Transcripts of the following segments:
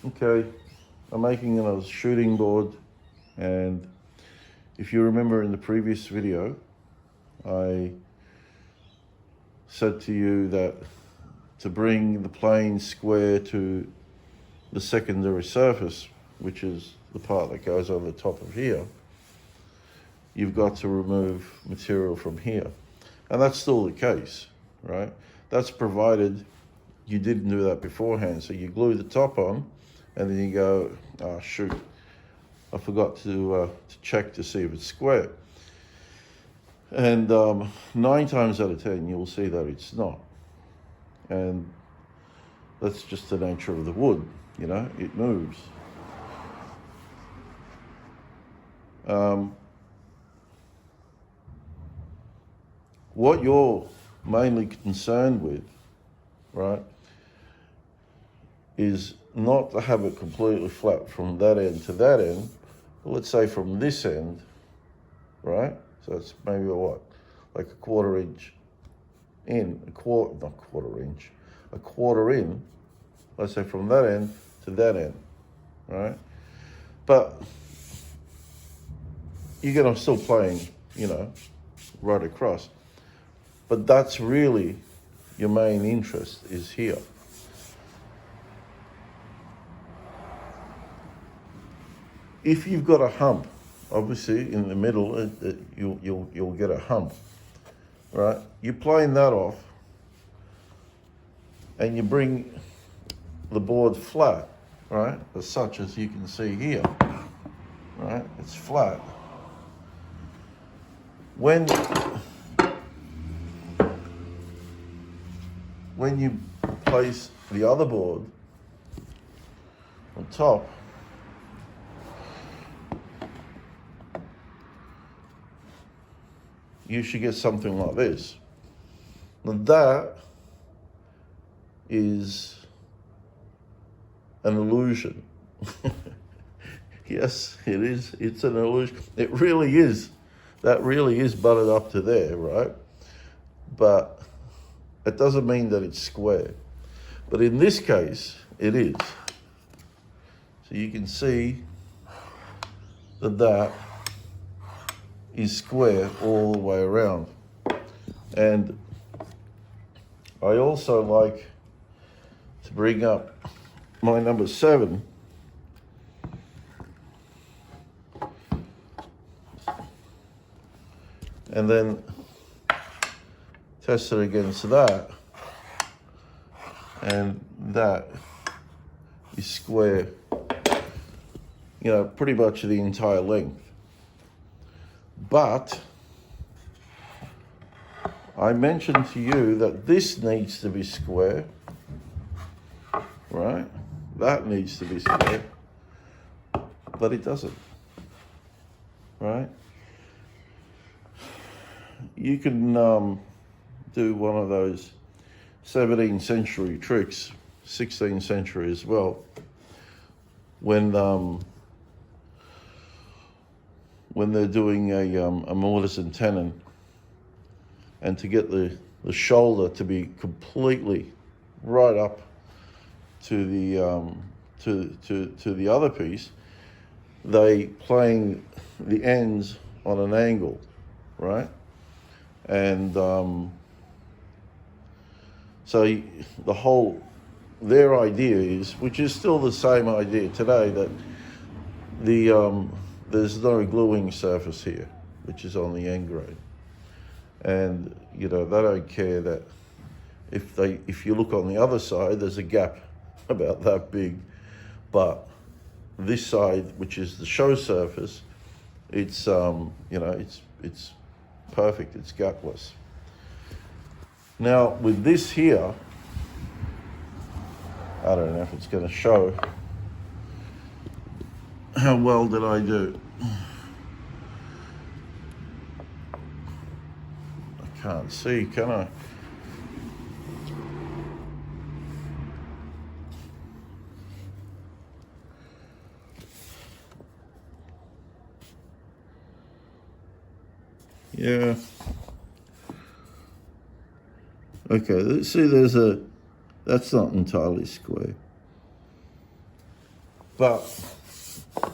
Okay, I'm making a shooting board, and if you remember in the previous video, I said to you that to bring the plane square to the secondary surface, which is the part that goes on the top of here, you've got to remove material from here. And that's still the case, right? That's provided you didn't do that beforehand. So you glue the top on, and then you go, oh shoot, I forgot to check to see if it's square. And 9 times out of 10, you'll see that it's not. And that's just the nature of the wood, you know, it moves. What you're mainly concerned with, right, is not to have it completely flat from that end to that end, but let's say from this end, right? So it's maybe what, like a quarter inch in, a quarter in, let's say from that end to that end, right? But you're gonna still playing, you know, right across. But that's really your main interest is here. If you've got a hump, obviously in the middle, you'll get a hump, right? You plane that off, and you bring the board flat, right? As such as you can see here, right? It's flat. When you place the other board on top, you should get something like this. Now that is an illusion. Yes, it is. It's an illusion. It really is. That really is butted up to there, right? But it doesn't mean that it's square. But in this case, it is. So you can see that that is square all the way around. And I also like to bring up my number 7. And then test it against that, and that is square, you know, pretty much the entire length. But I mentioned to you that this needs to be square, right? That needs to be square, but it doesn't, right? You can do one of those 17th century tricks, 16th century as well, when they're doing a mortise and tenon, and to get the shoulder to be completely right up to the other piece, they playing the ends on an angle, right? And so their idea is, which is still the same idea today, that there's no gluing surface here, which is on the end grain. And, you know, they don't care that if you look on the other side, there's a gap about that big, but this side, which is the show surface, it's, you know, it's perfect, it's gapless. Now with this here, I don't know if it's going to show. How well did I do? I can't see, can I? Yeah. Okay, let's see, that's not entirely square. But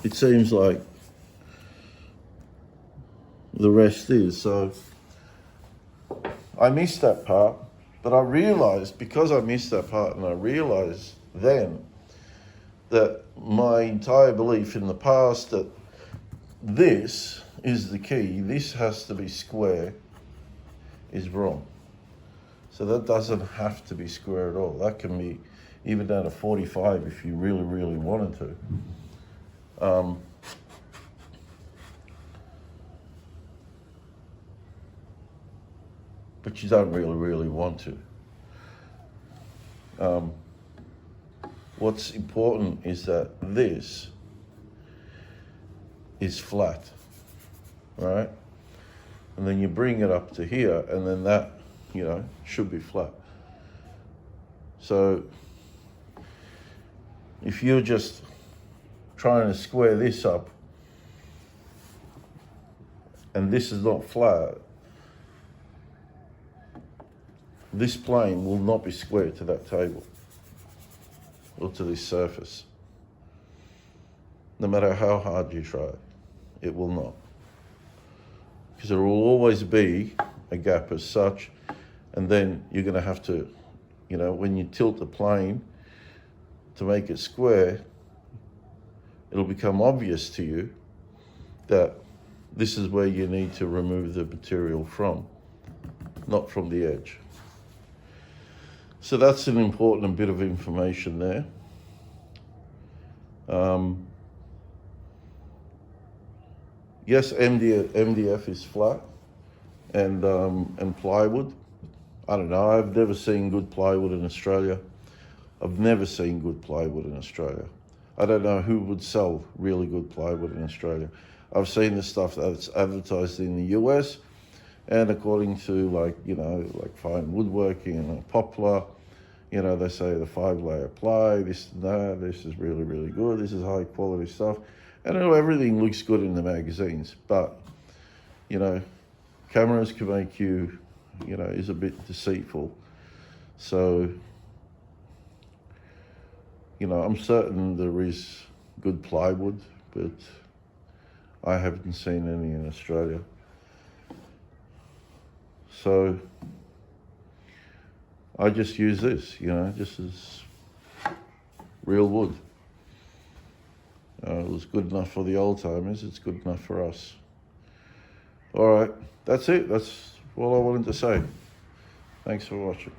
it seems like the rest is. So I missed that part, but I realized, because I missed that part, and I realized then that my entire belief in the past that this is the key, this has to be square, is wrong. So that doesn't have to be square at all. That can be even down to 45 if you really, really wanted to. But you don't really, really want to. What's important is that this is flat, right? And then you bring it up to here, and then that, should be flat. So if you're just trying to square this up, and this is not flat, this plane will not be square to that table or to this surface. No matter how hard you try it, it will not. Because there will always be a gap as such, and then you're going to have to, when you tilt the plane to make it square, it'll become obvious to you that this is where you need to remove the material from, not from the edge. So that's an important bit of information there. Yes, MDF is flat, and plywood. I don't know, I've never seen good plywood in Australia. I've never seen good plywood in Australia. I don't know who would sell really good plywood in Australia. I've seen the stuff that's advertised in the US, and according to like fine woodworking and poplar, they say the 5-layer ply, this and that, this is really, really good, this is high quality stuff. And everything looks good in the magazines, but, cameras can make you, is a bit deceitful. So, I'm certain there is good plywood, but I haven't seen any in Australia. So I just use this, just as real wood. It was good enough for the old timers, it's good enough for us. All right, that's it. That's all I wanted to say. Thanks for watching.